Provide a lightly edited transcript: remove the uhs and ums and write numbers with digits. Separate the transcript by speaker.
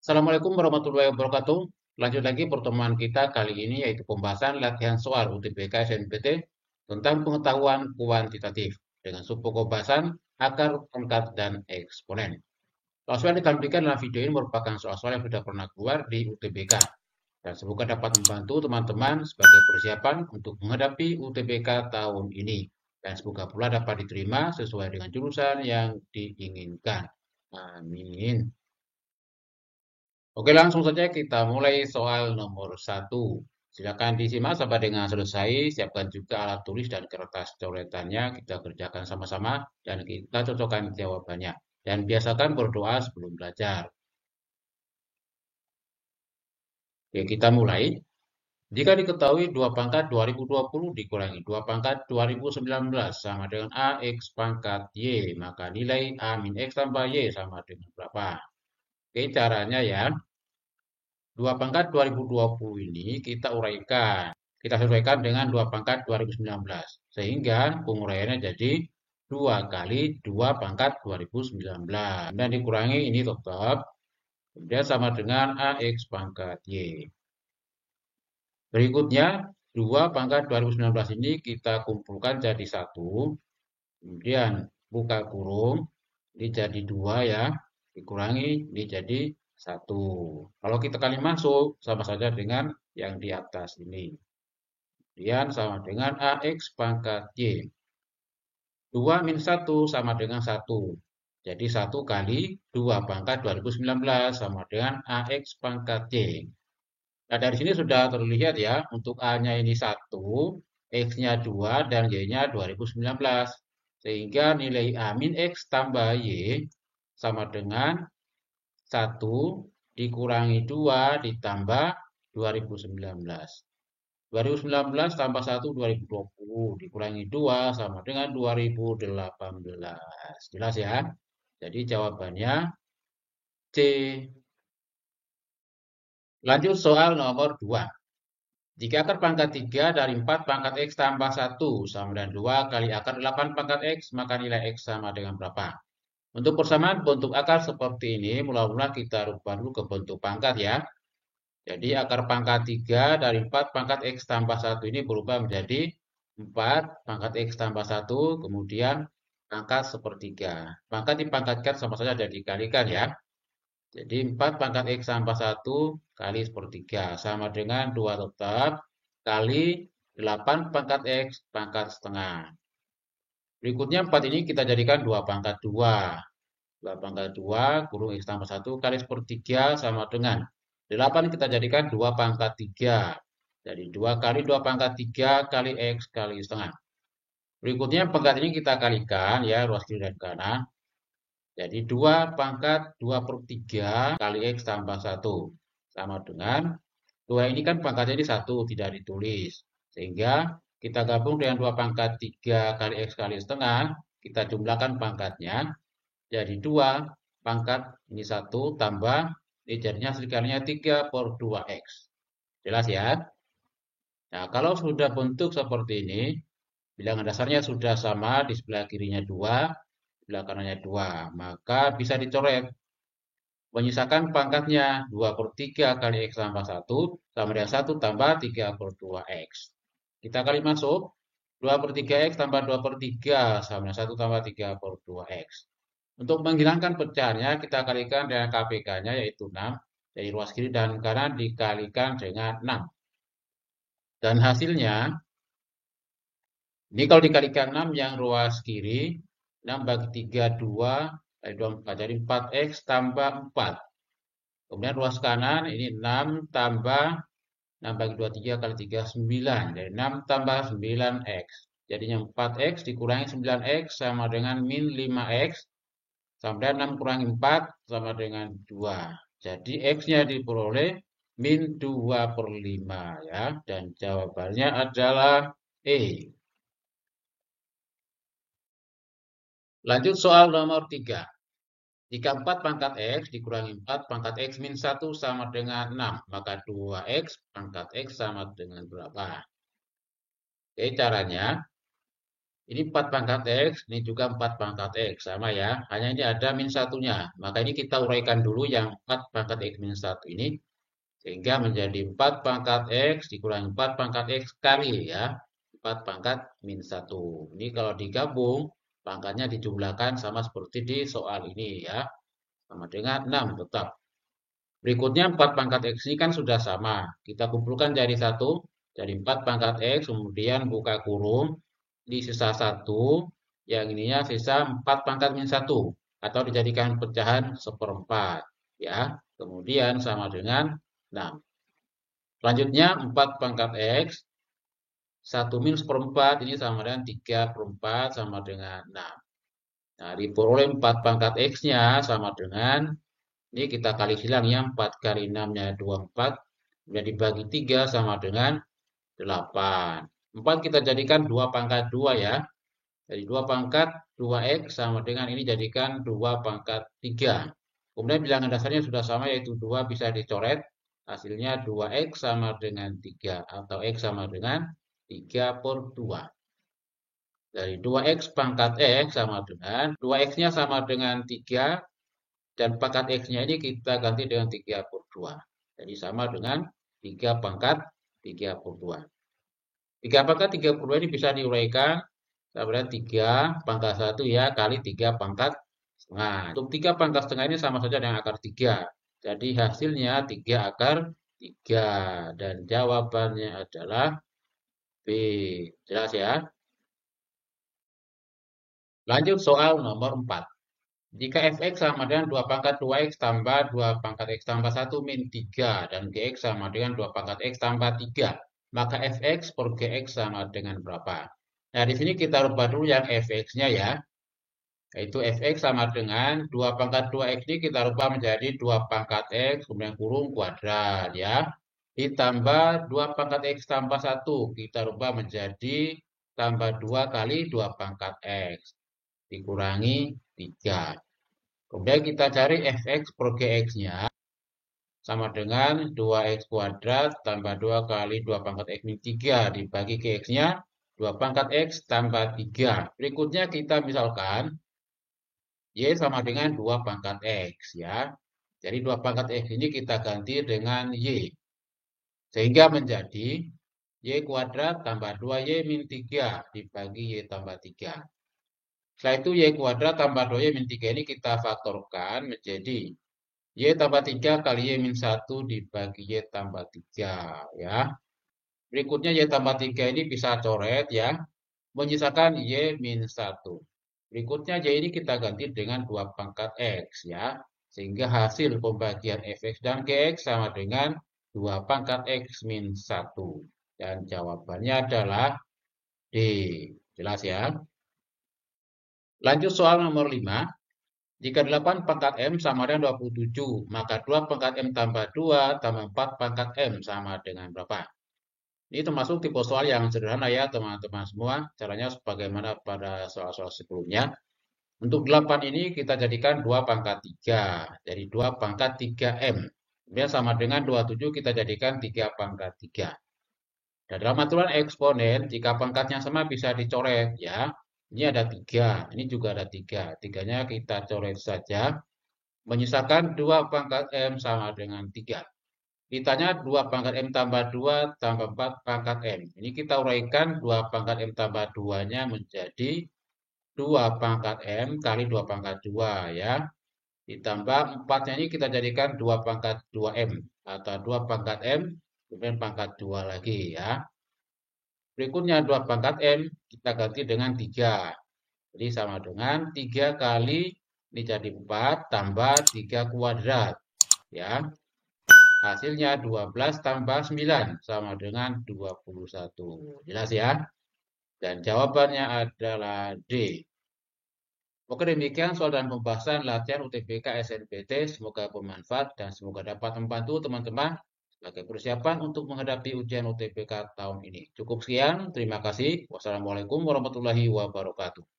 Speaker 1: Assalamualaikum warahmatullahi wabarakatuh. Lanjut lagi pertemuan kita kali ini yaitu pembahasan latihan soal UTBK SNMPT tentang pengetahuan kuantitatif dengan subpokok bahasan akar, pangkat, dan eksponen. Soal-soal yang ditampilkan dalam video ini merupakan soal-soal yang sudah pernah keluar di UTBK dan semoga dapat membantu teman-teman sebagai persiapan untuk menghadapi UTBK tahun ini dan semoga pula dapat diterima sesuai dengan jurusan yang diinginkan. Amin. Oke, langsung saja kita mulai soal nomor 1. Silakan disimak sampai dengan selesai. Siapkan juga alat tulis dan kertas coretannya. Kita kerjakan sama-sama dan kita cocokkan jawabannya. Dan biasakan berdoa sebelum belajar. Oke, kita mulai. Jika diketahui 2 pangkat 2020 dikurangi 2 pangkat 2019 sama dengan AX pangkat Y, maka nilai A min X tambah Y sama dengan berapa? Oke, caranya ya. 2 pangkat 2020 ini kita uraikan. Kita sesuaikan dengan 2 pangkat 2019. Sehingga penguraiannya jadi 2 kali 2 pangkat 2019. Dan dikurangi ini tetap. Kemudian sama dengan AX pangkat Y. Berikutnya 2 pangkat 2019 ini kita kumpulkan jadi 1. Kemudian buka kurung. Ini jadi 2 ya. Dikurangi ini jadi 1. Kalau kita kali masuk sama saja dengan yang di atas ini. Kemudian sama dengan AX pangkat Y. 2 min 1 sama dengan 1. Jadi 1 kali 2 pangkat 2019 sama dengan AX pangkat Y. Nah, dari sini sudah terlihat ya, untuk A-nya ini 1, X-nya 2, dan Y-nya 2019. Sehingga nilai A min X tambah Y sama dengan 1 dikurangi 2 ditambah 2019. 2019 tambah 1 2020 dikurangi 2 sama dengan 2018. Jelas ya? Jadi jawabannya C. Lanjut soal nomor 2. Jika akar pangkat 3 dari 4 pangkat X tambah 1 sama dengan 2 kali akar 8 pangkat X, maka nilai X sama dengan berapa? Untuk persamaan bentuk akar seperti ini, mula-mula kita rubah dulu ke bentuk pangkat ya. Jadi akar pangkat 3 dari 4 pangkat X tambah 1 ini berubah menjadi 4 pangkat X tambah 1, kemudian pangkat sepertiga. Pangkat dipangkatkan sama saja jadi dikalikan ya. Jadi 4 pangkat X tambah 1 kali sepertiga. Sama dengan 2 tetap kali 8 pangkat X pangkat setengah. Berikutnya 4 ini kita jadikan 2 pangkat 2. 2 pangkat 2 kurung X tambah 1 kali sepertiga sama dengan 8 kita jadikan 2 pangkat 3. Jadi 2 kali 2 pangkat 3 kali X kali setengah. Berikutnya pangkat ini kita kalikan ya, ruas kiri dan kanan. Jadi 2 pangkat 2 per 3 kali X tambah 1. Sama dengan 2 ini kan pangkatnya ini 1, tidak ditulis. Sehingga kita gabung dengan 2 pangkat 3 kali X kali setengah. Kita jumlahkan pangkatnya. Jadi 2 pangkat ini 1 tambah ini jadinya sekalinya 3 per 2X. Jelas ya? Nah, kalau sudah bentuk seperti ini, bilangan dasarnya sudah sama, di sebelah kirinya 2, sebelah kanannya 2, maka bisa dicoret. Menyisakan pangkatnya 2 per 3 kali X tambah 1, sama dengan 1 tambah 3 per 2X. Kita kali masuk, 2 per 3X tambah 2 per 3, sama dengan 1 tambah 3 per 2X. Untuk menghilangkan pecahannya, kita kalikan dengan KPK-nya yaitu 6. Dari ruas kiri dan kanan dikalikan dengan 6. Dan hasilnya, ini kalau dikalikan 6 yang ruas kiri, 6 bagi 3, 2, kali 2, 4. Jadi 4X tambah 4. Kemudian ruas kanan, ini 6 tambah 6 bagi 2, 3 kali 3, 9. Jadi 6 tambah 9X. Jadinya 4X dikurangi 9X sama dengan min 5X. Sama dengan 6 kurangi 4 sama dengan 2. Jadi X-nya diperoleh min 2 per 5 ya. Dan jawabannya adalah E. Lanjut soal nomor 3. Jika 4 pangkat X dikurangi 4 pangkat X min 1 sama dengan 6. Maka 2X pangkat X sama dengan berapa? Oke, caranya Ini 4 pangkat X, ini juga 4 pangkat X. Sama ya, hanya ini ada min satunya. Maka ini kita uraikan dulu yang 4 pangkat X min 1 ini. Sehingga menjadi 4 pangkat X dikurangi 4 pangkat X kali ya. 4 pangkat min 1. Ini kalau digabung, pangkatnya dijumlahkan sama seperti di soal ini ya. Sama dengan 6 tetap. Berikutnya 4 pangkat X ini kan sudah sama. Kita kumpulkan jadi 1. Jadi 4 pangkat X, kemudian buka kurung. Di sisa 1, yang ininya sisa 4 pangkat min 1. Atau dijadikan pecahan 1/4. Ya, kemudian sama dengan 6. Selanjutnya 4 pangkat X. 1 min 1/4 ini sama dengan 3/4 sama dengan 6. Nah, diperoleh 4 pangkat X-nya sama dengan, ini kita kali silang ya, 4 kali 6-nya 24, kemudian dibagi 3 sama dengan 8. 4 kita jadikan 2 pangkat 2 ya. Jadi 2 pangkat 2X sama dengan ini jadikan 2 pangkat 3. Kemudian bilangan dasarnya sudah sama yaitu 2 bisa dicoret. Hasilnya 2X sama dengan 3 atau X sama dengan 3/2. Dari 2X pangkat X sama dengan 2X-nya sama dengan 3 dan pangkat X-nya ini kita ganti dengan 3/2. Jadi sama dengan 3 pangkat 3/2. 3 pangkat 3/2 ini bisa diuraikan sama dengan 3 pangkat 1 ya kali 3 pangkat setengah. Untuk 3 pangkat setengah ini sama saja dengan akar 3. Jadi hasilnya 3 akar 3. Dan jawabannya adalah B. Jelas ya? Lanjut soal nomor 4. Jika fx sama dengan 2 pangkat 2x tambah 2 pangkat x tambah 1 min 3 dan gx sama dengan 2 pangkat x tambah 3, maka fx per gx sama dengan berapa? Nah, di sini kita rubah dulu yang fx-nya ya. Yaitu fx sama dengan 2 pangkat 2x ini kita rubah menjadi 2 pangkat x kemudian kurung kuadrat ya. Ditambah 2 pangkat x tambah 1 kita rubah menjadi tambah 2 kali 2 pangkat x dikurangi 3. Kemudian kita cari fx per gx-nya sama dengan 2x kuadrat tambah 2 kali 2 pangkat x min 3 dibagi gx-nya 2 pangkat x tambah 3. Berikutnya kita misalkan y sama dengan 2 pangkat x ya. Jadi 2 pangkat x ini kita ganti dengan y. Sehingga menjadi y kuadrat tambah 2y min 3 dibagi y tambah 3. Setelah itu y kuadrat tambah 2y min 3 ini kita faktorkan menjadi y tambah 3 kali y min 1 dibagi y tambah 3 ya. Berikutnya y tambah 3 ini bisa coret ya. Menyisakan y min 1. Berikutnya y ini kita ganti dengan 2 pangkat x ya. Sehingga hasil pembagian fx dan gx sama dengan 2 pangkat x min 1. Dan jawabannya adalah D. Jelas ya? Lanjut soal nomor 5. Jika 8 pangkat M sama dengan 27, maka 2 pangkat M tambah 2 tambah 4 pangkat M sama dengan berapa? Ini termasuk tipe soal yang sederhana ya teman-teman semua. Caranya sebagaimana pada soal-soal sebelumnya. Untuk 8 ini kita jadikan 2 pangkat 3. Jadi 2 pangkat 3M. Kemudian sama dengan 27 kita jadikan 3 pangkat 3. Dan dalam aturan eksponen, jika pangkatnya sama bisa dicoret ya. Ini ada 3, ini juga ada 3. 3-nya kita coret saja. Menyisakan 2 pangkat M sama dengan 3. Ditanya 2 pangkat M tambah 2 tambah 4 pangkat M. Ini kita uraikan 2 pangkat M tambah 2-nya menjadi 2 pangkat M kali 2 pangkat 2 ya. Ditambah 4-nya ini kita jadikan 2 pangkat 2M. Atau 2 pangkat M, kemudian pangkat 2 lagi ya. Berikutnya 2 pangkat M kita ganti dengan 3. Jadi sama dengan 3 kali ini jadi 4 tambah 3 kuadrat. Ya. Hasilnya 12 tambah 9 sama dengan 21. Jelas ya? Dan jawabannya adalah D. Oke, demikian soal dan pembahasan latihan UTBK SNPT. Semoga bermanfaat dan semoga dapat membantu teman-teman sebagai persiapan untuk menghadapi ujian UTBK tahun ini. Cukup sekian, terima kasih. Wassalamualaikum warahmatullahi wabarakatuh.